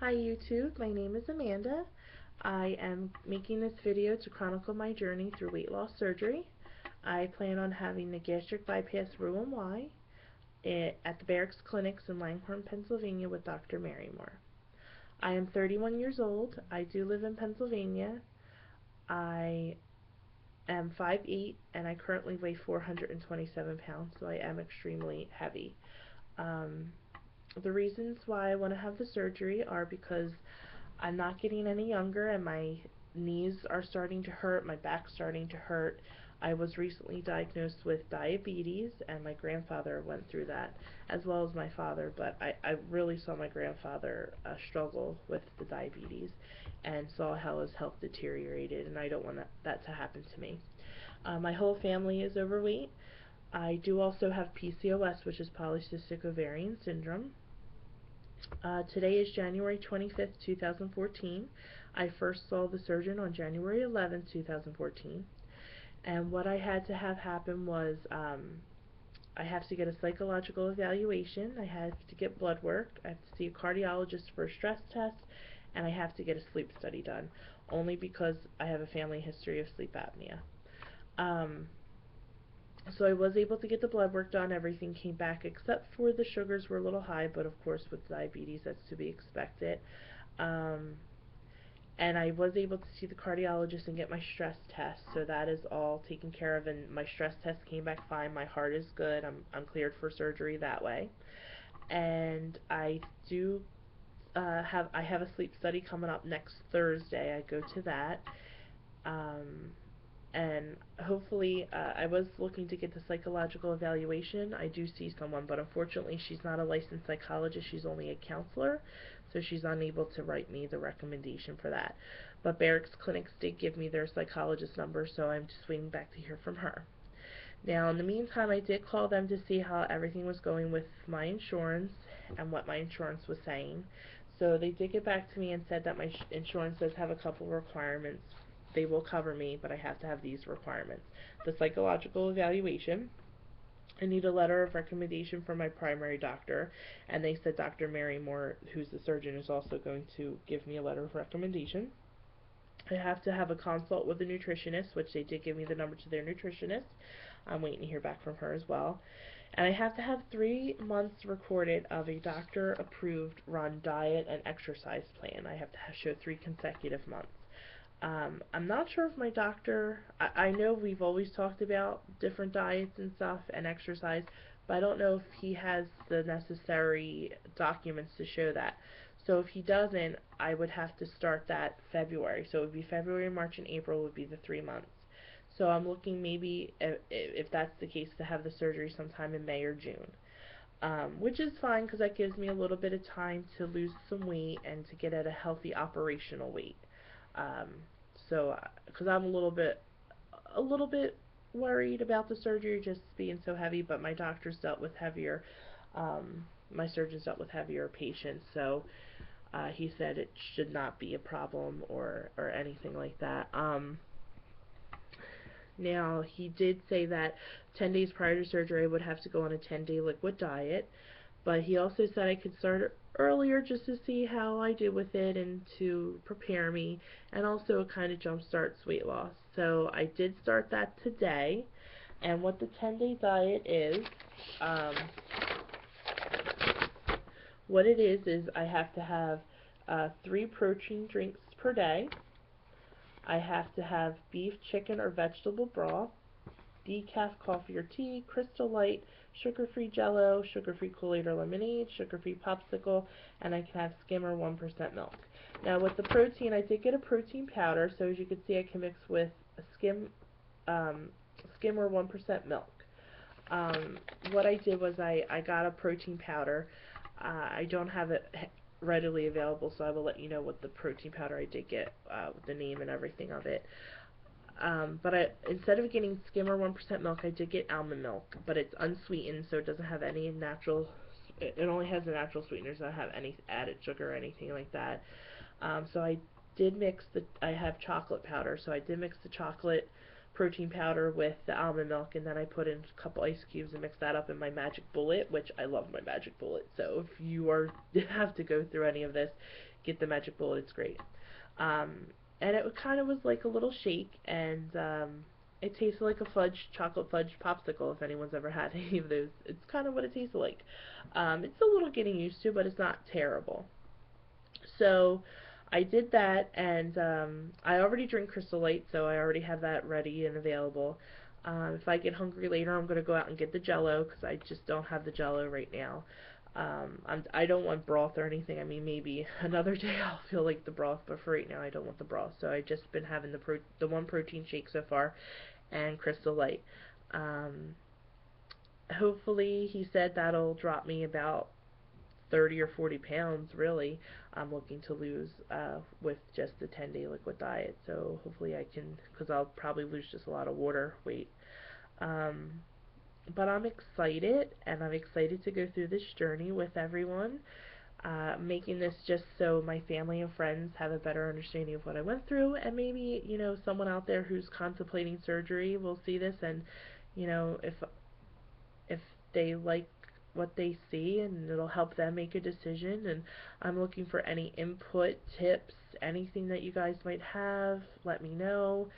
Hi YouTube, my name is Amanda. I am making this video to chronicle my journey through weight loss surgery. I plan on having the gastric bypass RNY at the Barracks Clinics in Langhorne, Pennsylvania with Dr. Marymore. I am 31 years old. I do live in Pennsylvania. I am 5'8" and I currently weigh 427 pounds, so I am extremely heavy. Um, the reasons why I want to have the surgery are because I'm not getting any younger and my knees are starting to hurt, my back's starting to hurt. I was recently diagnosed with diabetes and my grandfather went through that as well as my father, but I really saw my grandfather struggle with the diabetes and saw how his health deteriorated, and I don't want that to happen to me. My whole family is overweight. I do also have PCOS, which is polycystic ovarian syndrome. Today is January 25th, 2014. I first saw the surgeon on January 11th, 2014. And what I had to have happen was I have to get a psychological evaluation, I have to get blood work, I have to see a cardiologist for a stress test, and I have to get a sleep study done, only because I have a family history of sleep apnea. So I was able to get the blood work done. Everything came back except for the sugars were a little high, but of course with diabetes that's to be expected. Um, and I was able to see the cardiologist and get my stress test, so that is all taken care of, and my stress test came back fine. My heart is good. I'm cleared for surgery that way. And I have a sleep study coming up next Thursday. I go to that. Um, and hopefully I was looking to get the psychological evaluation. I do see someone, but unfortunately she's not a licensed psychologist, she's only a counselor, so she's unable to write me the recommendation for that. But Barracks Clinics did give me their psychologist number, so I'm just waiting back to hear from her. Now in the meantime, I did call them to see how everything was going with my insurance and what my insurance was saying. So they did get back to me and said that my insurance does have a couple requirements. They will cover me, but I have to have these requirements: the psychological evaluation, I need a letter of recommendation from my primary doctor, and they said Dr. Marymore, who's the surgeon, is also going to give me a letter of recommendation. I have to have a consult with a nutritionist, which they did give me the number to their nutritionist. I'm waiting to hear back from her as well. And I have to have 3 months recorded of a doctor approved run diet and exercise plan. I have to show 3 consecutive months. I'm not sure if my doctor, I know we've always talked about different diets and stuff and exercise, but I don't know if he has the necessary documents to show that. So if he doesn't, I would have to start that February. So it would be February, March, and April would be the 3 months. So I'm looking maybe, if that's the case, to have the surgery sometime in May or June. Which is fine because that gives me a little bit of time to lose some weight and to get at a healthy operational weight. Um, so, because I'm a little bit worried about the surgery just being so heavy, but my doctor's dealt with heavier, my surgeon's dealt with heavier patients, so he said it should not be a problem or anything like that. Now, he did say that 10 days prior to surgery I would have to go on a 10-day liquid diet, but he also said I could start earlier just to see how I did with it and to prepare me, and also it kind of jumpstarts weight loss. So I did start that today, and what the 10-day diet is, um, what it is I have to have 3 protein drinks per day. I have to have beef, chicken, or vegetable broth, decaf coffee or tea, Crystal Light, sugar-free Jello, sugar-free Kool-Aid or lemonade, sugar-free popsicle, and I can have skim or 1% milk. Now with the protein, I did get a protein powder, so as you can see I can mix with a skim or 1% milk. What I did was I got a protein powder. I don't have it readily available, so I will let you know what the protein powder I did get, with the name and everything of it. But instead of getting skim or 1% milk, I did get almond milk, but it's unsweetened, so it doesn't have any natural, it only has the natural sweeteners, doesn't have any added sugar or anything like that. So I have chocolate powder, so I did mix the chocolate protein powder with the almond milk, and then I put in a couple ice cubes and mix that up in my Magic Bullet, which I love my Magic Bullet. So if you are have to go through any of this, get the Magic Bullet. It's great. Um, and it kind of was like a little shake, and it tasted like a chocolate fudge popsicle. If anyone's ever had any of those, it's kind of what it tasted like. It's a little getting used to, but it's not terrible. So I did that, and I already drink Crystal Light, so I already have that ready and available. If I get hungry later, I'm going to go out and get the Jello, because I just don't have the Jello right now. I don't want broth or anything. I mean, maybe another day I'll feel like the broth, but for right now I don't want the broth. So I've just been having the one protein shake so far, and Crystal Light. Um, Hopefully, he said that'll drop me about 30 or 40 pounds, really. I'm looking to lose with just the 10-day liquid diet. So hopefully I can, because I'll probably lose just a lot of water weight. Um, but I'm excited, and I'm excited to go through this journey with everyone. Making this just so my family and friends have a better understanding of what I went through, and maybe, someone out there who's contemplating surgery will see this, and, if they like what they see, and it'll help them make a decision. And I'm looking for any input, tips, anything that you guys might have. Let me know.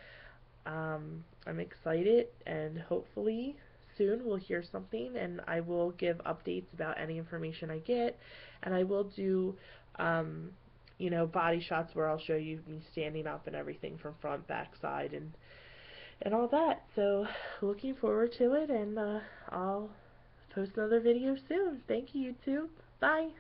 I'm excited, and hopefully soon we'll hear something, and I will give updates about any information I get, and I will do body shots where I'll show you me standing up and everything from front, back, side, and all that. So looking forward to it, and I'll post another video soon. Thank you, YouTube. Bye.